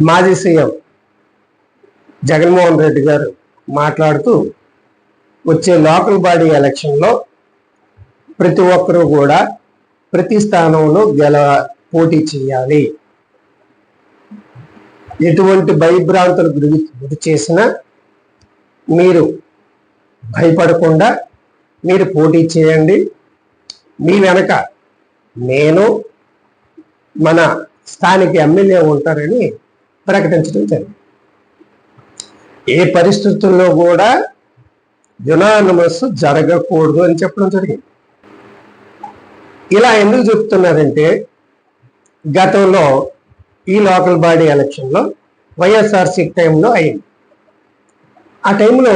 మాజీ సీఎం జగన్మోహన్ రెడ్డి గారు మాట్లాడుతూ వచ్చే లోకల్ బాడీ ఎలక్షన్లో ప్రతి ఒక్కరూ కూడా ప్రతి స్థానంలో పోటీ చేయాలి, ఎటువంటి భయభ్రాంతులు గురి చేసినా మీరు భయపడకుండా మీరు పోటీ చేయండి, మీ వెనక నేను మన స్థానిక ఎమ్మెల్యే ఉంటారని ప్రకటించడం జరిగింది. ఏ పరిస్థితుల్లో కూడా యునానిమస్ జరగకూడదు అని చెప్పడం జరిగింది. ఇలా ఎందుకు చెప్తున్నారంటే గతంలో ఈ లోకల్ బాడీ ఎలక్షన్లో వైఎస్ఆర్సీ టైంలో అయింది. ఆ టైంలో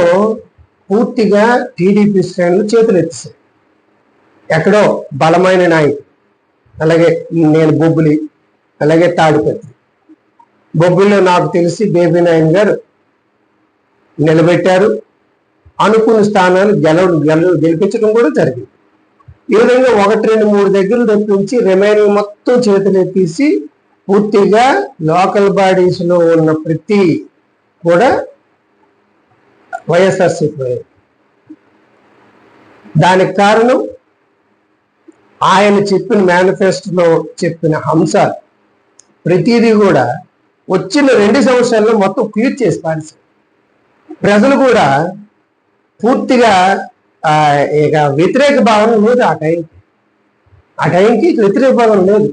పూర్తిగా టీడీపీ శ్రేణులు చేతులు ఎత్తేసాయి. ఎక్కడో బలమైన నాయకుడు, అలాగే నేను బొబ్బులి, అలాగే తాడిపత్రి. బొబ్బుల్లో నాకు తెలిసి బేబీ నాయన్ గారు నిలబెట్టారు, అనుకున్న స్థానాలు గెలిపించడం కూడా జరిగింది. ఈ విధంగా 1, 2, 3 దగ్గర తప్పించి రిమైనింగ్ మొత్తం చేతులు తీసి పూర్తిగా లోకల్ బాడీస్ లో ఉన్న ప్రతి కూడా వైఎస్ఆర్సీపీ. దానికి కారణం ఆయన చెప్పిన మేనిఫెస్టోలో చెప్పిన అంశాలు ప్రతిదీ కూడా వచ్చిన 2 సంవత్సరాల్లో మొత్తం క్లియర్ చేసి పారేశారు. ప్రజలు కూడా పూర్తిగా ఇక వ్యతిరేక భావన లేదు. ఆ టైంకి వ్యతిరేక భావన లేదు.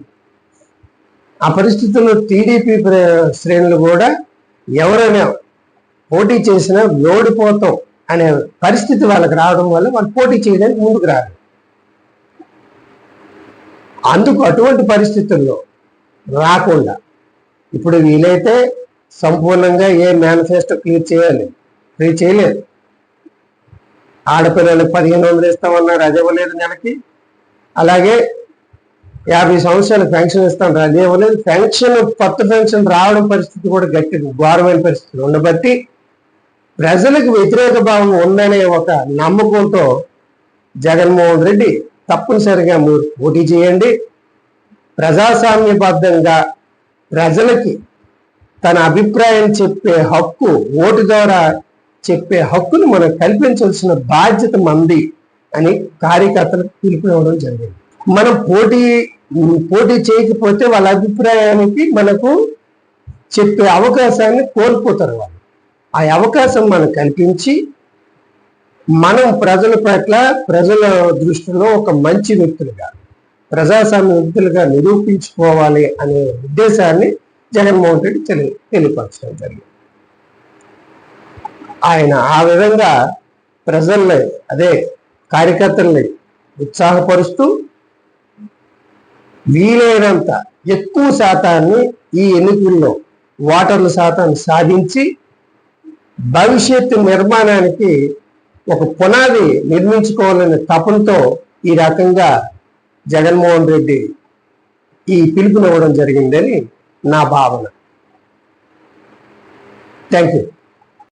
ఆ పరిస్థితుల్లో టీడీపీ శ్రేణులు కూడా ఎవరైనా పోటీ చేసినా ఓడిపోతాం అనే పరిస్థితి వాళ్ళకి రావడం వల్ల వాళ్ళు పోటీ చేయడానికి ముందుకు రారు. అందుకు అటువంటి పరిస్థితుల్లో రాకుండా ఇప్పుడు వీలైతే సంపూర్ణంగా ఏ మేనిఫెస్టో క్లియర్ చేయలేదు. ఆడపిల్లలకు 1500 ఇస్తామన్నారు, అది ఇవ్వలేదు నెలకి. అలాగే 50 సంవత్సరాలు పెన్షన్ ఇస్తాం, అది ఇవ్వలేదు. కొత్త పెన్షన్ రావడం పరిస్థితి కూడా ఘోరమైన పరిస్థితులు ఉండబట్టి ప్రజలకు వ్యతిరేక భావం ఉందనే ఒక నమ్మకంతో జగన్మోహన్ రెడ్డి తప్పనిసరిగా మీరు పోటీ చేయండి, ప్రజాస్వామ్యబద్ధంగా ప్రజలకి తన అభిప్రాయం చెప్పే హక్కు, ఓటు ద్వారా చెప్పే హక్కును మనం కల్పించాల్సిన బాధ్యత మంది అని కార్యకర్తలకు పిలుపునివ్వడం జరిగింది. మనం పోటీ చేయకపోతే వాళ్ళ అభిప్రాయానికి మనకు చెప్పే అవకాశాన్ని కోల్పోతారు వాళ్ళు. ఆ అవకాశం మనం కల్పించి మనం ప్రజల పట్ల, ప్రజల దృష్టిలో ఒక మంచి వ్యక్తులుగా, ప్రజాస్వామ్య వ్యక్తులుగా నిరూపించుకోవాలి అనే ఉద్దేశాన్ని జగన్మోహన్ రెడ్డి తెలియపరచడం జరిగింది. ఆయన ఆ విధంగా ప్రజల్ని, అదే కార్యకర్తల్ని ఉత్సాహపరుస్తూ వీలైనంత ఎక్కువ శాతాన్ని ఈ ఎన్నికల్లో ఓటర్ల శాతాన్ని సాధించి భవిష్యత్తు నిర్మాణానికి ఒక పునాది నిర్మించుకోవాలనే తపనతో ఈ రకంగా జగన్మోహన్ రెడ్డి ఈ పిలుపునివ్వడం జరిగిందని నా భావన. Thank you.